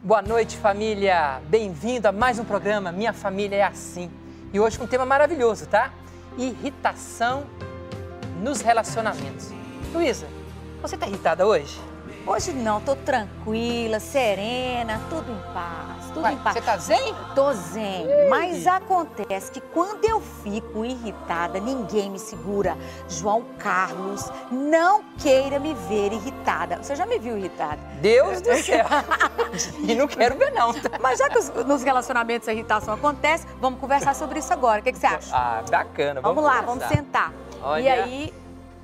Boa noite, família! Bem-vindo a mais um programa Minha Família é Assim. E hoje com um tema maravilhoso, tá? Irritação nos relacionamentos. Luísa, você tá irritada hoje? Hoje não, tô tranquila, serena, tudo em paz, tudo em paz. Você tá zen? Tô zen, mas acontece que quando eu fico irritada, ninguém me segura. João Carlos, não queira me ver irritada. Você já me viu irritada? Deus do céu! E não quero ver não, tá? Mas já que nos relacionamentos a irritação acontece, vamos conversar sobre isso agora. O que você acha? Ah, bacana. Vamos lá, conversar. vamos sentar. Olha, E aí...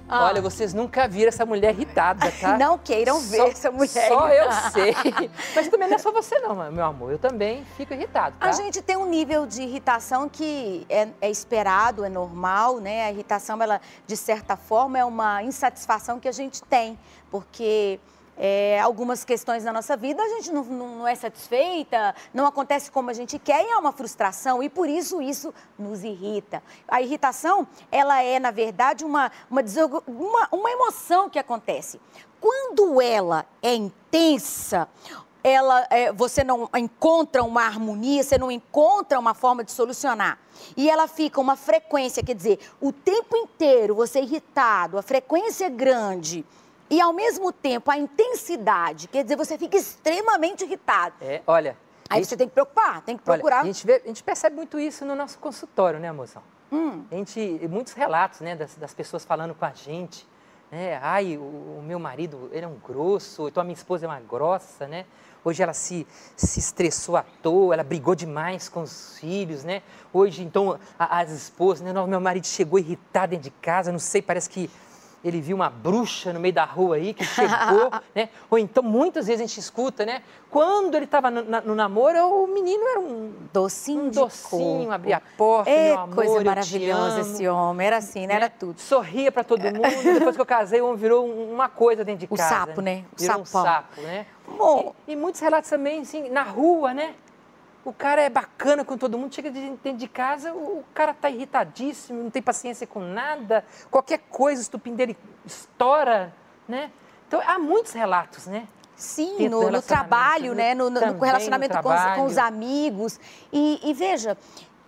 Olha, vocês nunca viram essa mulher irritada, tá? Não queiram ver essa mulher Só irritada. eu sei. Mas também não é só você não, meu amor. Eu também fico irritado, tá? A gente tem um nível de irritação que é esperado, é normal, né? A irritação, ela, de certa forma, é uma insatisfação que a gente tem, porque algumas questões na nossa vida a gente não é satisfeita, não acontece como a gente quer e é uma frustração e por isso nos irrita. A irritação, ela é, na verdade, uma emoção que acontece. Quando ela é intensa, você não encontra uma harmonia, você não encontra uma forma de solucionar. E ela fica uma frequência, quer dizer, o tempo inteiro você é irritado, a frequência é grande. E, ao mesmo tempo, a intensidade, quer dizer, você fica extremamente irritado. Olha... Aí você tem que preocupar, tem que procurar. Olha, a gente percebe muito isso no nosso consultório, né, moção? Muitos relatos, né, das pessoas falando com a gente, né? Ai, o meu marido, ele é um grosso, então a minha esposa é uma grossa, né? Hoje ela se estressou à toa, ela brigou demais com os filhos, né? Hoje, então, as esposas, né? Meu marido chegou irritado dentro de casa, não sei, parece que ele viu uma bruxa no meio da rua aí, que chegou, né? Ou então, muitas vezes a gente escuta, né? Quando ele estava no namoro, o menino era um docinho, abria a porta, meu amor, coisa maravilhosa esse homem, era assim, né? Era tudo. Sorria para todo mundo, depois que eu casei, o homem virou uma coisa dentro de casa. O sapo, né? O virou sapão. Um sapo, né? Bom, e muitos relatos também, assim, na rua, né? O cara é bacana com todo mundo, chega dentro de casa, o cara tá irritadíssimo, não tem paciência com nada, qualquer coisa, estupim dele estoura, né? Então, há muitos relatos, né? Sim, no trabalho, né? No relacionamento com os amigos. E veja,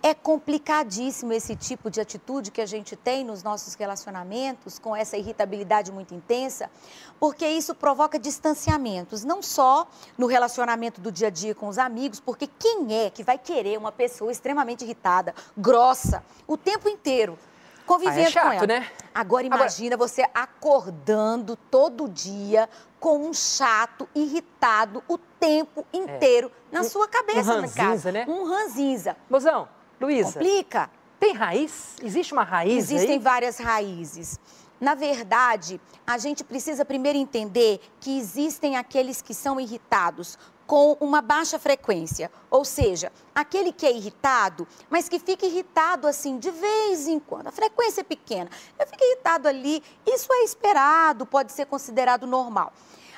é complicadíssimo esse tipo de atitude que a gente tem nos nossos relacionamentos, com essa irritabilidade muito intensa, porque isso provoca distanciamentos, não só no relacionamento do dia a dia com os amigos, porque quem é que vai querer uma pessoa extremamente irritada, grossa, o tempo inteiro, convivendo com ela? Né? Agora imagina você acordando todo dia com um chato, irritado, o tempo inteiro na sua cabeça, na casa. Né? Um ranzinza. Mozão, Luísa, complica. Tem raiz? Existe uma raiz? Existem várias raízes. Na verdade, a gente precisa primeiro entender que existem aqueles que são irritados com uma baixa frequência, ou seja, aquele que é irritado, mas que fica irritado assim de vez em quando, a frequência é pequena, fica irritado ali, isso é esperado, pode ser considerado normal.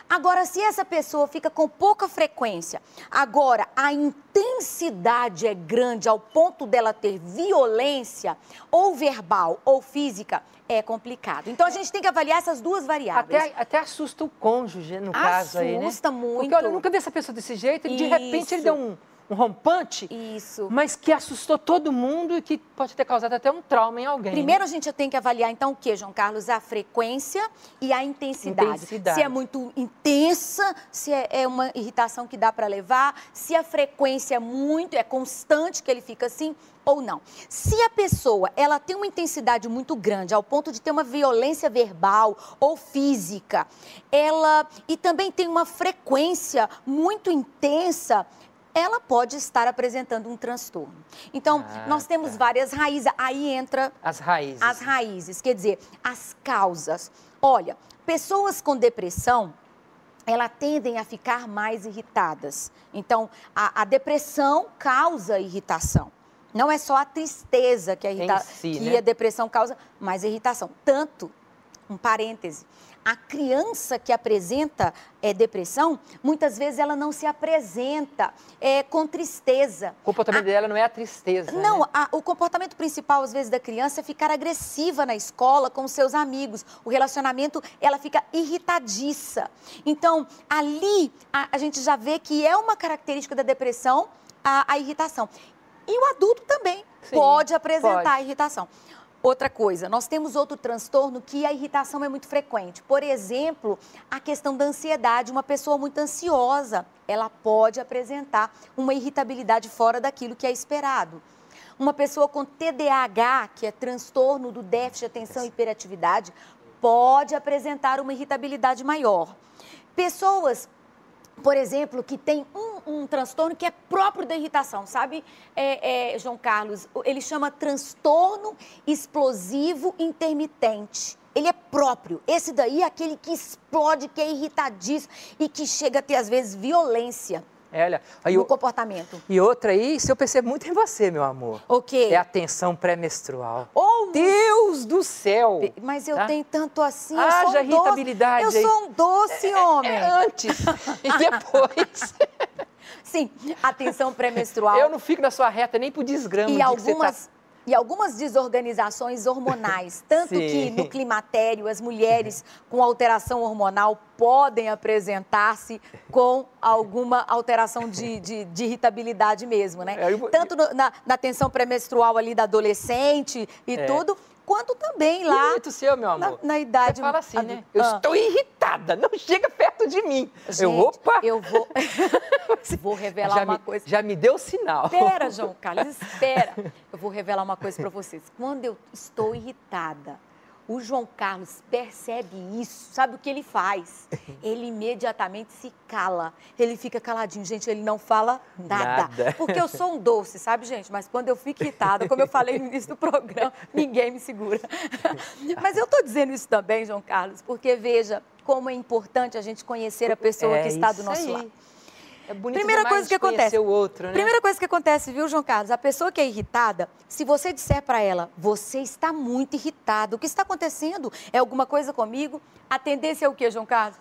Agora, se essa pessoa fica com pouca frequência, agora a intensidade é grande ao ponto dela ter violência, ou verbal ou física, é complicado. Então, a gente tem que avaliar essas duas variáveis. Até assusta o cônjuge, no caso aí, né? Assusta muito. Porque, olha, eu nunca vi essa pessoa desse jeito e, de repente, ele deu um rompante, mas que assustou todo mundo e que pode ter causado até um trauma em alguém. Primeiro, a gente tem que avaliar, então, o que, João Carlos? A frequência e a intensidade. Se é muito intensa, se é uma irritação que dá para levar, se a frequência é constante, que ele fica assim, ou não. Se a pessoa, ela tem uma intensidade muito grande, ao ponto de ter uma violência verbal ou física, e também tem uma frequência muito intensa, ela pode estar apresentando um transtorno. Então, nós temos várias raízes. Aí entra as raízes. As raízes, quer dizer, as causas. Olha, pessoas com depressão, elas tendem a ficar mais irritadas. Então, a depressão causa irritação. Não é só a tristeza que a depressão causa, mas a irritação. Tanto, um parêntese, A criança que apresenta depressão, muitas vezes ela não se apresenta com tristeza. O comportamento dela não é a tristeza, não, né? O comportamento principal, às vezes, da criança é ficar agressiva na escola com os seus amigos. O relacionamento, ela fica irritadiça. Então, ali, a gente já vê que é uma característica da depressão a irritação. E o adulto também pode apresentar irritação. Outra coisa, nós temos outro transtorno que a irritação é muito frequente. Por exemplo, a questão da ansiedade. Uma pessoa muito ansiosa, ela pode apresentar uma irritabilidade fora daquilo que é esperado. Uma pessoa com TDAH, que é transtorno do déficit de atenção e hiperatividade, pode apresentar uma irritabilidade maior. Pessoas, por exemplo, que tem um transtorno que é próprio da irritação, sabe, João Carlos? Ele chama transtorno explosivo intermitente. Ele é próprio. Esse daí é aquele que explode, que é irritadíssimo e que chega a ter, às vezes, violência. Olha, no comportamento. E outra aí, isso eu percebo muito em você, meu amor. O quê? É a tensão pré-menstrual. Oh, Deus do céu! Mas eu tenho tanto assim, Haja irritabilidade. Eu sou um doce homem. Antes e depois. Sim, a tensão pré-menstrual. Eu não fico na sua reta nem por desgrama. E algumas desorganizações hormonais, tanto que no climatério as mulheres com alteração hormonal podem apresentar-se com alguma alteração de irritabilidade mesmo, né? Tanto na tensão pré-menstrual ali da adolescente e tudo, quanto também lá bonito seu, meu amor. Na idade... Você fala assim, né? Eu estou irritada, não chega perto de mim. Gente, eu vou revelar uma coisa. Já me deu sinal. Espera, João Carlos, espera. Eu vou revelar uma coisa para vocês. Quando eu estou irritada, o João Carlos percebe isso. Sabe o que ele faz? Ele imediatamente se cala. Ele fica caladinho. Gente, ele não fala nada. Porque eu sou um doce, sabe, gente? Mas quando eu fico irritada, como eu falei no início do programa, ninguém me segura. Mas eu estou dizendo isso também, João Carlos, porque veja como é importante a gente conhecer a pessoa que está do nosso lado. É bonito Primeira coisa que acontece, o outro, né? Primeira coisa que acontece, viu, João Carlos? A pessoa que é irritada, se você disser para ela, você está muito irritado, o que está acontecendo? É alguma coisa comigo? A tendência é o quê, João Carlos?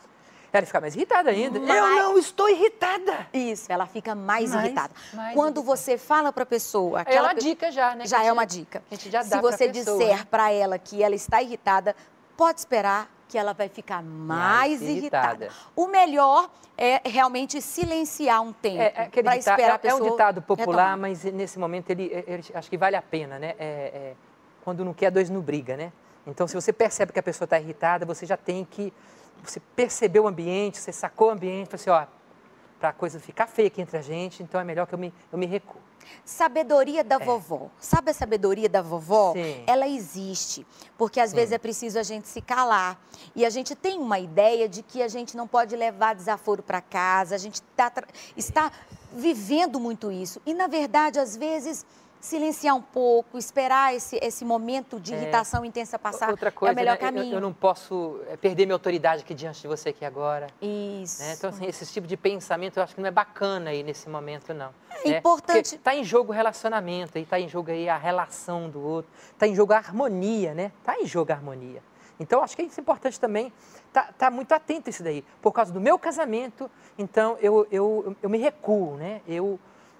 Ela fica mais irritada ainda. Eu não estou irritada. Isso, ela fica mais irritada. Quando você fala para a pessoa... É uma dica já, né? Já é uma dica. A gente já dá Se você disser para ela que ela está irritada, pode esperar que ela vai ficar mais irritada. O melhor é realmente silenciar um tempo para esperar a pessoa. É um ditado popular, mas nesse momento ele acho que vale a pena, né? Quando não quer, dois não briga, né? Então, se você percebe que a pessoa está irritada, você já tem que... Você percebeu o ambiente, você sacou o ambiente, assim, ó, para a coisa ficar feia aqui entre a gente, então é melhor que eu me recuo. Sabedoria da vovó. Sabe a sabedoria da vovó? Sim. Ela existe, porque às vezes é preciso a gente se calar. E a gente tem uma ideia de que a gente não pode levar desaforo para casa, a gente está vivendo muito isso. E, na verdade, às vezes, silenciar um pouco, esperar esse momento de irritação intensa passar. Outra coisa, é o melhor caminho. Eu não posso perder minha autoridade aqui diante de você aqui agora. Isso. Né? Então, assim, esse tipo de pensamento eu acho que não é bacana aí nesse momento, não. É importante. Porque está em jogo o relacionamento, está em jogo aí a relação do outro, está em jogo a harmonia, né? Está em jogo a harmonia. Então, acho que isso é importante também, tá muito atento a isso daí. Por causa do meu casamento, então, eu me recuo, né?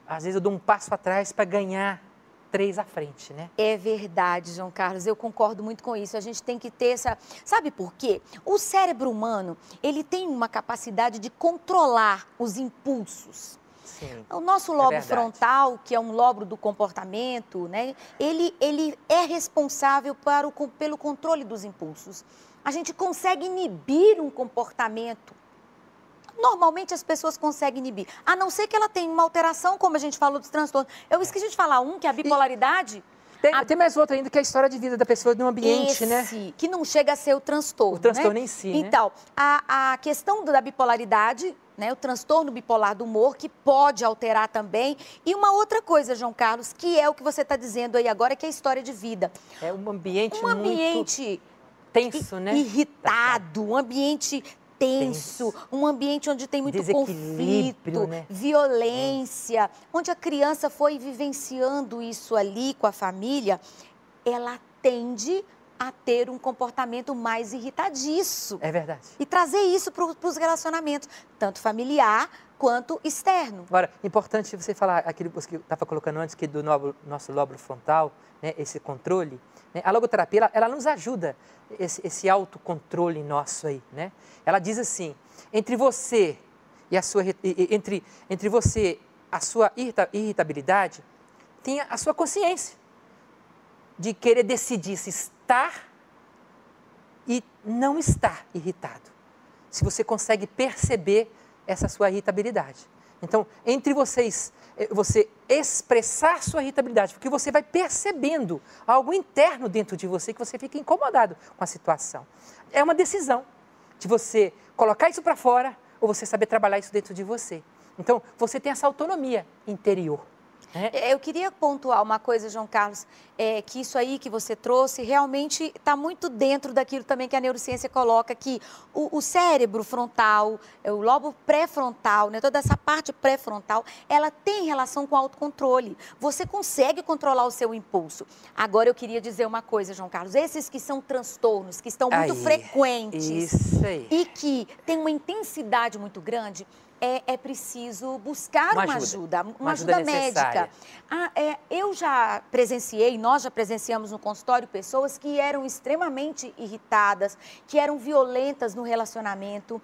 Às vezes, eu dou um passo atrás para ganhar 3 à frente, né? É verdade, João Carlos, eu concordo muito com isso. A gente tem que ter essa... Sabe por quê? O cérebro humano, ele tem uma capacidade de controlar os impulsos. Sim, o nosso lobo frontal, que é um lobo do comportamento, né? Ele é responsável pelo controle dos impulsos. A gente consegue inibir um comportamento. Normalmente as pessoas conseguem inibir, a não ser que ela tenha uma alteração, como a gente falou dos transtornos. Eu esqueci de falar que é a bipolaridade. Tem mais outro ainda, que é a história de vida da pessoa no ambiente, né? Que não chega a ser o transtorno. O transtorno, né? Em si, Então, né? a questão da bipolaridade, né, o transtorno bipolar do humor, que pode alterar também. E uma outra coisa, João Carlos, que é o que você está dizendo aí agora, que é a história de vida. É um ambiente muito tenso, né? Irritado, um ambiente tenso, um ambiente onde tem muito conflito, né? Violência, onde a criança foi vivenciando isso ali com a família, ela tende a ter um comportamento mais irritadiço. É verdade. E trazer isso para os relacionamentos, tanto familiar quanto externo. Agora, importante você falar aquilo que eu estava colocando antes, que do nosso lóbulo frontal, né, esse controle, né? A logoterapia, ela nos ajuda, esse autocontrole nosso aí, né? Ela diz assim, entre você e a sua, entre você, a sua irritabilidade, tenha a sua consciência de querer decidir se estar e não estar irritado. Se você consegue perceber essa sua irritabilidade. Então, entre vocês, você expressar sua irritabilidade, porque você vai percebendo algo interno dentro de você que você fica incomodado com a situação. É uma decisão de você colocar isso para fora ou você saber trabalhar isso dentro de você. Então, você tem essa autonomia interior. Eu queria pontuar uma coisa, João Carlos, que isso aí que você trouxe realmente está muito dentro daquilo também que a neurociência coloca, que o cérebro frontal, o lobo pré-frontal, né, toda essa parte pré-frontal, ela tem relação com o autocontrole. Você consegue controlar o seu impulso. Agora eu queria dizer uma coisa, João Carlos, esses que são transtornos, que estão muito frequentes e que têm uma intensidade muito grande, é preciso buscar uma ajuda médica. Eu já presenciei, nós já presenciamos no consultório pessoas que eram extremamente irritadas, que eram violentas no relacionamento,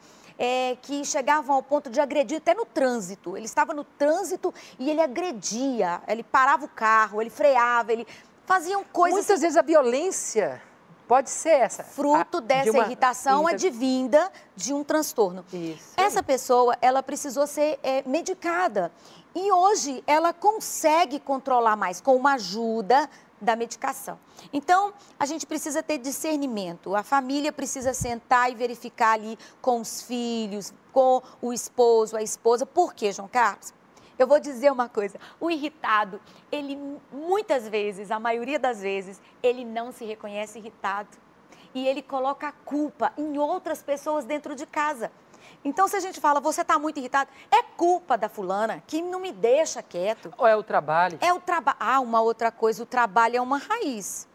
que chegavam ao ponto de agredir até no trânsito. Ele estava no trânsito e ele agredia, ele parava o carro, ele freava, ele faziam coisas... Muitas vezes a violência... Pode ser essa. Fruto dessa irritação advinda de um transtorno. Isso. Essa pessoa, ela precisou ser medicada. E hoje ela consegue controlar mais com uma ajuda da medicação. Então, a gente precisa ter discernimento. A família precisa sentar e verificar ali com os filhos, com o esposo, a esposa. Por quê, João Carlos? Eu vou dizer uma coisa, o irritado, ele muitas vezes, a maioria das vezes, ele não se reconhece irritado. E ele coloca a culpa em outras pessoas dentro de casa. Então, se a gente fala, você está muito irritado, é culpa da fulana que não me deixa quieto. Ou é o trabalho? É o trabalho. Uma outra coisa, o trabalho é uma raiz.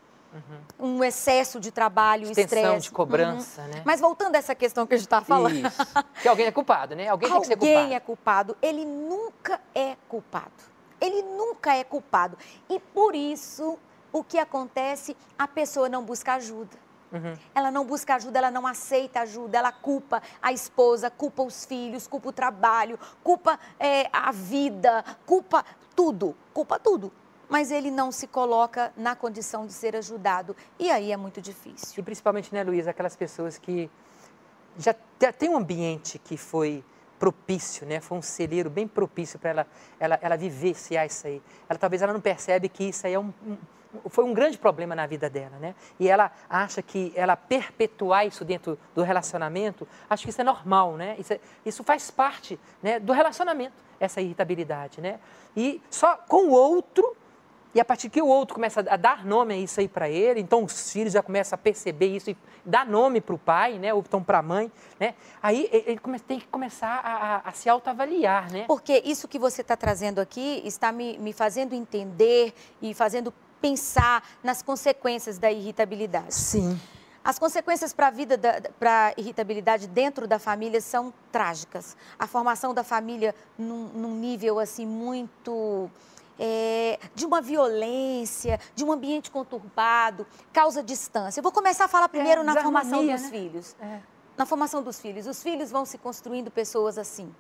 Um excesso de trabalho, estresse. Extensão de cobrança, né? Mas voltando a essa questão que a gente está falando. Isso. Que alguém é culpado, né? Alguém tem que ser culpado. Alguém é culpado. Ele nunca é culpado. Ele nunca é culpado. E por isso, o que acontece? A pessoa não busca ajuda. Ela não busca ajuda, ela não aceita ajuda, ela culpa a esposa, culpa os filhos, culpa o trabalho, culpa a vida, culpa tudo. Mas ele não se coloca na condição de ser ajudado. E aí é muito difícil. E principalmente, né, Luísa, aquelas pessoas que já tem um ambiente que foi propício, né? Foi um celeiro bem propício para ela vivenciar isso aí. Talvez ela não percebe que isso aí foi um grande problema na vida dela, né? E ela acha que ela perpetuar isso dentro do relacionamento, acho que isso é normal, né? Isso faz parte, né, do relacionamento, essa irritabilidade, né? E só com o outro... E a partir que o outro começa a dar nome a isso aí para ele, então os filhos já começam a perceber isso e dar nome para o pai, né? Ou então para a mãe, né? Aí ele tem que começar a se autoavaliar, né? Porque isso que você está trazendo aqui está me fazendo entender e fazendo pensar nas consequências da irritabilidade. Sim. As consequências para a vida, para a irritabilidade dentro da família são trágicas. A formação da família num nível assim muito... de uma violência, de um ambiente conturbado, causa distância. Eu vou começar a falar primeiro na formação dos filhos. Na formação dos filhos. Os filhos vão se construindo pessoas assim.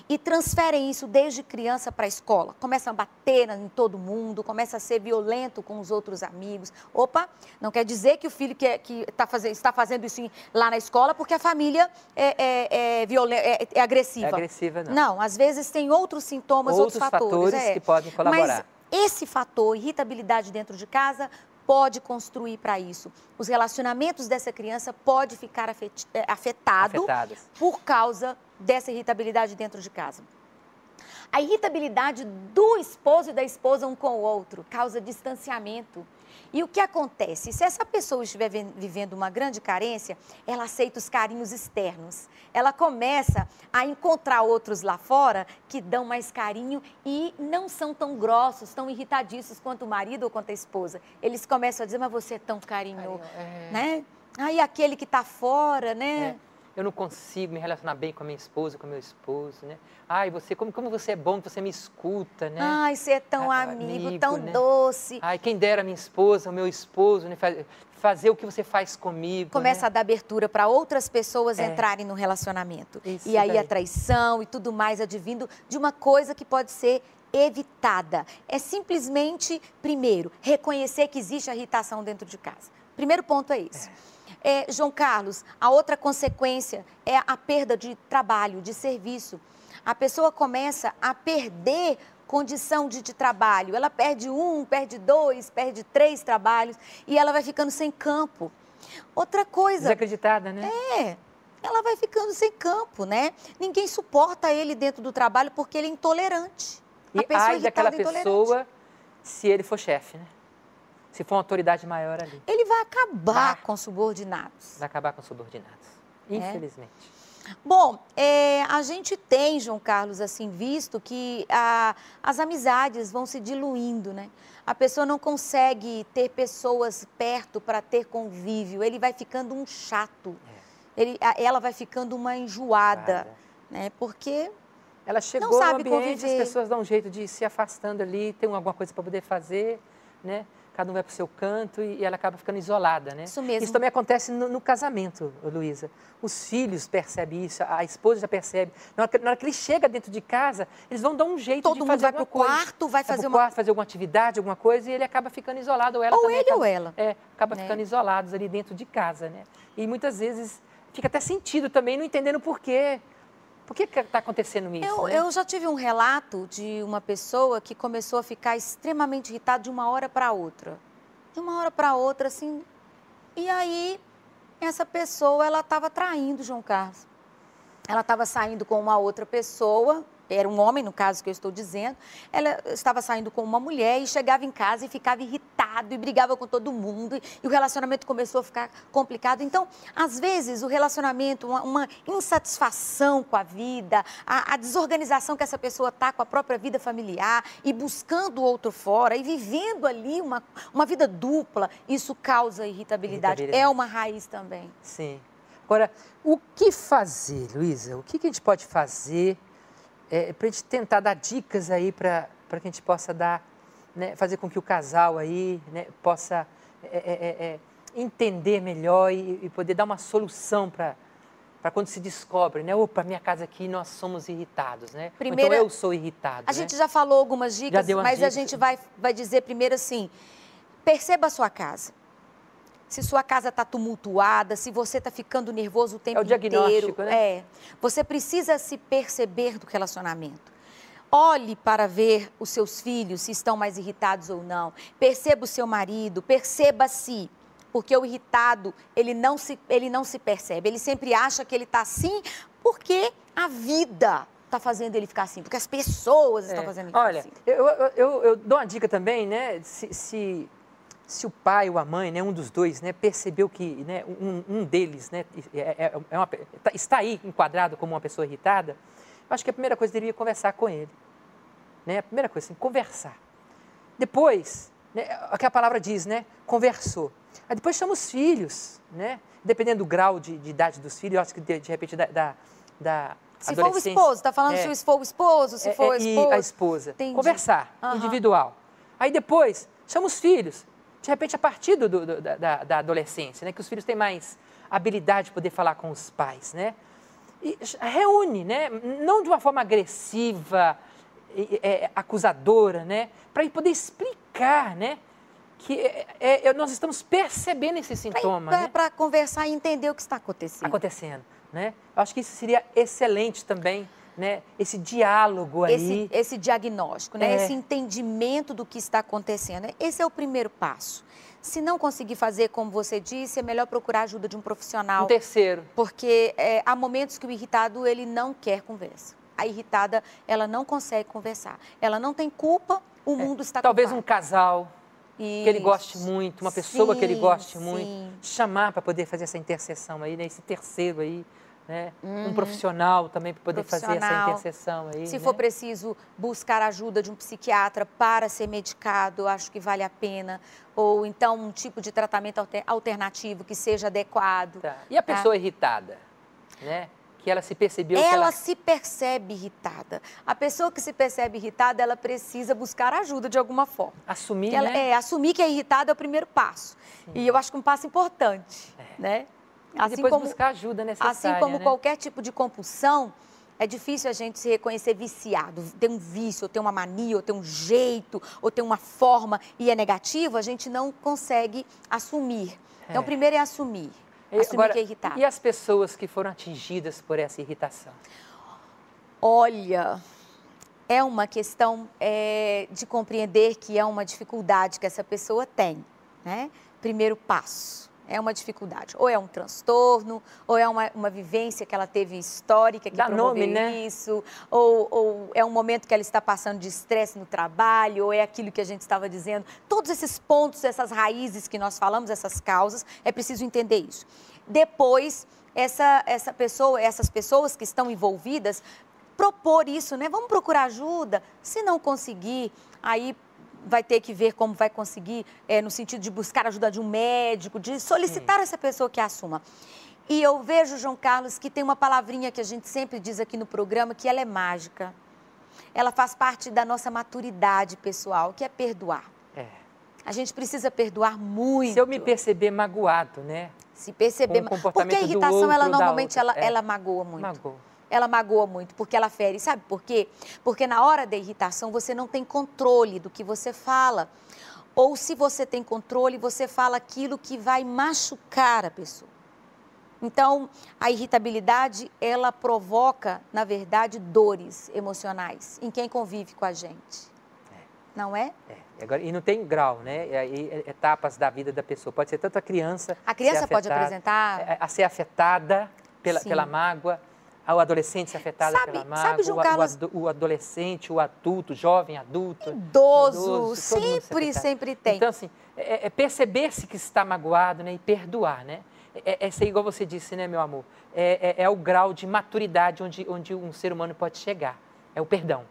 E transferem isso desde criança para a escola. Começam a bater em todo mundo, começa a ser violento com os outros amigos. Opa, não quer dizer que o filho está fazendo isso lá na escola porque a família é agressiva. É agressiva, não. Não, às vezes tem outros sintomas, outros fatores que podem colaborar. Mas esse fator, irritabilidade dentro de casa, pode construir para isso. Os relacionamentos dessa criança podem ficar afetados por causa dessa irritabilidade dentro de casa. A irritabilidade do esposo e da esposa um com o outro causa distanciamento. E o que acontece? Se essa pessoa estiver vivendo uma grande carência, ela aceita os carinhos externos. Ela começa a encontrar outros lá fora que dão mais carinho e não são tão grossos, tão irritadiços quanto o marido ou quanto a esposa. Eles começam a dizer, mas você é tão carinhoso, né? Aí aquele que está fora, né? Eu não consigo me relacionar bem com a minha esposa, com o meu esposo, né? Ai, você, como você é bom que você me escuta, né? Ai, você é tão amigo, tão né? doce. Ai, quem dera a minha esposa, o meu esposo, né? Fazer o que você faz comigo. Começa né? a dar abertura para outras pessoas entrarem no relacionamento. E aí a traição e tudo mais advindo de uma coisa que pode ser evitada. É simplesmente, primeiro, reconhecer que existe a irritação dentro de casa. Primeiro ponto é esse. João Carlos, a outra consequência é a perda de trabalho, de serviço. A pessoa começa a perder condição de trabalho. Ela perde 1, perde 2, perde 3 trabalhos e ela vai ficando sem campo. Outra coisa... Desacreditada, né? Ela vai ficando sem campo, né? Ninguém suporta ele dentro do trabalho porque ele é intolerante. E ai daquela pessoa se ele for chefe, né? Se for uma autoridade maior ali. Ele vai acabar com subordinados. Vai acabar com subordinados, infelizmente. Bom, a gente tem, João Carlos, assim, visto que as amizades vão se diluindo, né? A pessoa não consegue ter pessoas perto para ter convívio. Ele vai ficando um chato. Ela vai ficando uma enjoada, né? Porque ela chegou não sabe no ambiente, conviver. As pessoas dão um jeito de ir se afastando ali, tem alguma coisa para poder fazer, né? Cada um vai para o seu canto e ela acaba ficando isolada, né? Isso mesmo. Isso também acontece no casamento, Luísa. Os filhos percebem isso, a esposa já percebe. Na hora que ele chega dentro de casa, eles vão dar um jeito de fazer alguma coisa. Todo mundo vai para o quarto, vai fazer alguma atividade, alguma coisa, e ele acaba ficando isolado. Ou ela ou também ele ou ela. Acaba ficando isolados ali dentro de casa, né? E muitas vezes fica até sentido também, não entendendo por quê. Por que está acontecendo isso? Eu já tive um relato de uma pessoa que começou a ficar extremamente irritada de uma hora para outra. De uma hora para outra, assim. E aí, essa pessoa, ela estava traindo João Carlos. Ela estava saindo com uma outra pessoa, era um homem, no caso que eu estou dizendo. Ela estava saindo com uma mulher e chegava em casa e ficava irritado e brigava com todo mundo. E o relacionamento começou a ficar complicado. Então, às vezes, o relacionamento, uma insatisfação com a vida, a desorganização que essa pessoa está com a própria vida familiar e buscando o outro fora e vivendo ali uma vida dupla, isso causa irritabilidade. É uma raiz também. Sim. Agora, o que fazer, Luísa? O que a gente pode fazer para a gente tentar dar dicas aí para que a gente possa dar, né, fazer com que o casal aí, né, possa entender melhor e poder dar uma solução para quando se descobre, né? Opa, minha casa aqui nós somos irritados, né? Primeiro, então eu sou irritado. A gente já falou algumas dicas, mas a gente vai dizer primeiro assim, perceba a sua casa. Se sua casa está tumultuada, se você está ficando nervoso o tempo inteiro. É o diagnóstico, né? Você precisa se perceber do relacionamento. Olhe para ver os seus filhos, se estão mais irritados ou não. Perceba o seu marido, perceba-se. Porque o irritado, ele não se percebe. Ele sempre acha que ele está assim porque a vida está fazendo ele ficar assim. Porque as pessoas estão fazendo ele ficar assim. Olha, eu dou uma dica também, né? Se o pai ou a mãe, né, um dos dois, né, percebeu que, né, um deles, né, está aí enquadrado como uma pessoa irritada, eu acho que a primeira coisa deveria conversar com ele. Né? A primeira coisa, assim, conversar. Depois, né, o que a palavra diz, né, conversou. Aí depois chama os filhos, né, dependendo do grau de idade dos filhos, eu acho que de repente da se for o esposo, está falando se for o esposo, se for a esposa. E a esposa. Entendi. Conversar, individual. Aí depois, chama os filhos. De repente, a partir da adolescência, né, que os filhos têm mais habilidade de poder falar com os pais, né? E reúne, né? Não de uma forma agressiva, acusadora, né? Para poder explicar, né? Que nós estamos percebendo esse sintoma. Né? Para conversar e entender o que está acontecendo. Né? Eu acho que isso seria excelente também. Né? Esse diálogo aí. Esse diagnóstico, né? Esse entendimento do que está acontecendo. Esse é o primeiro passo. Se não conseguir fazer como você disse, é melhor procurar a ajuda de um profissional. Um terceiro. Porque há momentos que o irritado, ele não quer conversa. A irritada, ela não consegue conversar. Ela não tem culpa, o mundo está Talvez culpado. Um casal, que ele goste muito, uma pessoa que ele goste sim. muito, chamar para poder fazer essa intercessão aí, né? Esse terceiro aí, né? Um profissional também para poder fazer essa intercessão aí. Se for preciso buscar ajuda de um psiquiatra para ser medicado, eu acho que vale a pena. Ou então um tipo de tratamento alternativo que seja adequado. Tá. E a pessoa irritada, né? Que ela se percebeu ela se percebe irritada. A pessoa que se percebe irritada, ela precisa buscar ajuda de alguma forma. Assumir, né? Assumir que é irritada é o primeiro passo. Sim. E eu acho que um passo importante, né? Assim depois como, buscar ajuda necessária, assim como né? qualquer tipo de compulsão, é difícil a gente se reconhecer viciado, ter um vício, ou ter uma mania, ou ter um jeito, ou ter uma forma e é negativo, a gente não consegue assumir. Então, primeiro é assumir. Assumir que é irritado. E as pessoas que foram atingidas por essa irritação? Olha, é uma questão de compreender que é uma dificuldade que essa pessoa tem, né? Primeiro passo. É uma dificuldade. Ou é um transtorno, ou é uma vivência que ela teve histórica que promoveu isso, ou é um momento que ela está passando de estresse no trabalho, ou é aquilo que a gente estava dizendo. Todos esses pontos, essas raízes que nós falamos, essas causas, é preciso entender isso. Depois, essas pessoas que estão envolvidas, propor isso, né? Vamos procurar ajuda. Se não conseguir, aí vai ter que ver como vai conseguir, no sentido de buscar ajuda de um médico, de solicitar essa pessoa que assuma. E eu vejo, João Carlos, que tem uma palavrinha que a gente sempre diz aqui no programa, que ela é mágica. Ela faz parte da nossa maturidade pessoal, que é perdoar. A gente precisa perdoar muito. Se eu me perceber magoado, né? Se perceber... Porque a irritação, ela normalmente, ela magoa muito. Magoa. Ela magoa muito, porque ela fere. Sabe por quê? Porque na hora da irritação você não tem controle do que você fala. Ou se você tem controle, você fala aquilo que vai machucar a pessoa. Então, a irritabilidade, ela provoca, na verdade, dores emocionais em quem convive com a gente. Não é? Agora, e não tem grau, né? Etapas da vida da pessoa. Pode ser tanto a criança... A criança pode apresentar... A ser afetada pela mágoa... O adolescente afetado pela mágoa, João Carlos, o adolescente, o adulto, o jovem adulto. Idoso sempre tem. Então, assim, perceber-se que está magoado, né, e perdoar, né? Ser igual você disse, né, meu amor? É o grau de maturidade onde um ser humano pode chegar. É o perdão,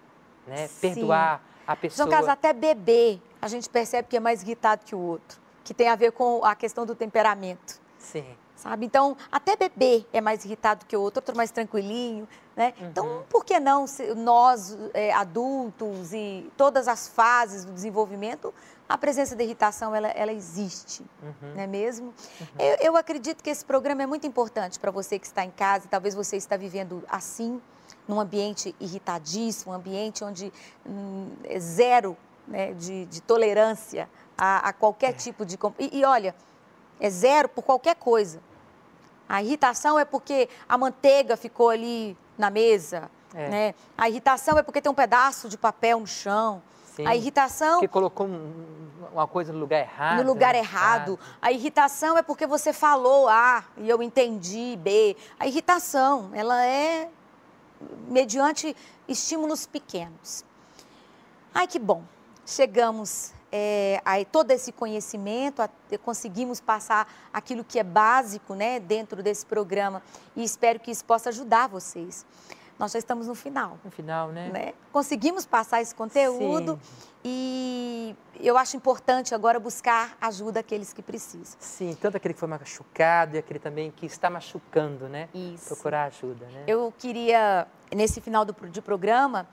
né? Sim. Perdoar a pessoa. João Carlos, até bebê, a gente percebe que é mais irritado que o outro, que tem a ver com a questão do temperamento. Sim. Sabe? Então, até bebê é mais irritado que o outro mais tranquilinho, né? Então, por que não nós, adultos e todas as fases do desenvolvimento, a presença da irritação, ela existe, não é mesmo? Eu acredito que esse programa é muito importante para você que está em casa, talvez você está vivendo assim, num ambiente irritadíssimo, um ambiente onde é zero, né, de tolerância a qualquer tipo de... E olha, é zero por qualquer coisa. A irritação é porque a manteiga ficou ali na mesa, né? A irritação é porque tem um pedaço de papel no chão. Sim, a irritação... Porque colocou uma coisa no lugar errado. No lugar errado. A irritação é porque você falou A e eu entendi B. A irritação, ela é mediante estímulos pequenos. Ai, que bom. Chegamos... a todo esse conhecimento, conseguimos passar aquilo que é básico, né, dentro desse programa e espero que isso possa ajudar vocês. Nós já estamos no final. No final, né? Conseguimos passar esse conteúdo. Sim. E eu acho importante agora buscar ajuda àqueles que precisam. Sim, tanto aquele que foi machucado e aquele também que está machucando, né? Isso. Procurar ajuda, né? Eu queria, nesse final de programa,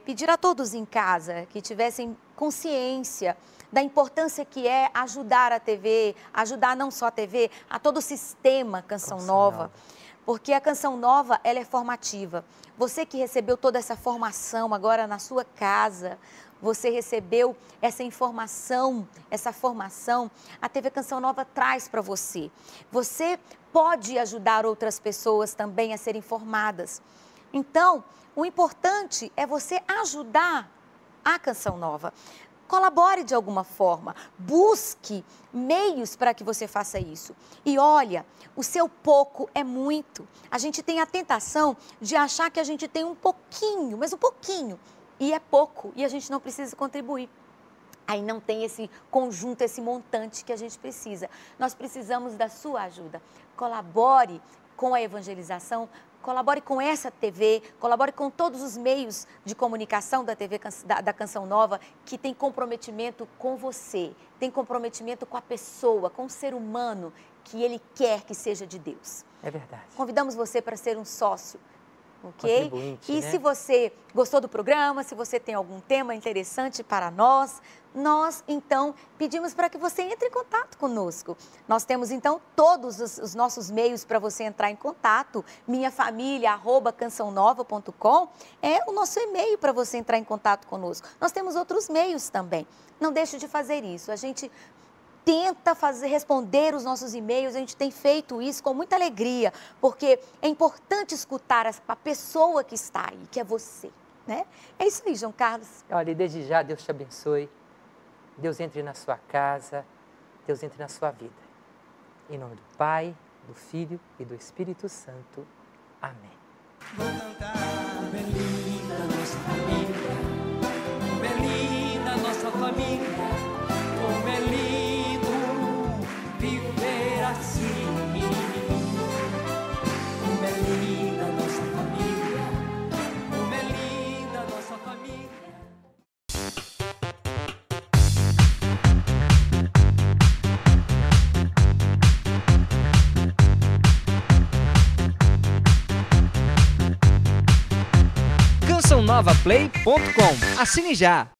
pedir a todos em casa que tivessem consciência da importância que é ajudar a TV, ajudar não só a TV, a todo o sistema Canção Nova. Porque a Canção Nova, ela é formativa. Você que recebeu toda essa formação agora na sua casa, você recebeu essa informação, essa formação, a TV Canção Nova traz para você. Você pode ajudar outras pessoas também a serem formadas. Então, o importante é você ajudar a Canção Nova. Colabore de alguma forma, busque meios para que você faça isso. E olha, o seu pouco é muito. A gente tem a tentação de achar que a gente tem um pouquinho, mas um pouquinho, e é pouco, e a gente não precisa contribuir. Aí não tem esse conjunto, esse montante que a gente precisa. Nós precisamos da sua ajuda. Colabore com a evangelização, colabore com essa TV, colabore com todos os meios de comunicação da TV da Canção Nova, que tem comprometimento com você, tem comprometimento com a pessoa, com o ser humano que ele quer que seja de Deus. É verdade. Convidamos você para ser um sócio. Ok? Contribuinte, E né? se você gostou do programa, se você tem algum tema interessante para nós então pedimos para que você entre em contato conosco. Nós temos então todos os nossos meios para você entrar em contato. minhafamilia@cançãonova.com é o nosso e-mail para você entrar em contato conosco. Nós temos outros meios também. Não deixe de fazer isso. A gente tenta responder os nossos e-mails, a gente tem feito isso com muita alegria, porque é importante escutar a pessoa que está aí, que é você, né? É isso aí, João Carlos. Olha, e desde já, Deus te abençoe, Deus entre na sua casa, Deus entre na sua vida. Em nome do Pai, do Filho e do Espírito Santo. Amém. Vou cantar, como é linda nossa família, como é linda nossa família, como é lindo viver assim. Como é linda nossa família, como é linda nossa família. cançãonovaplay.com. Assine já!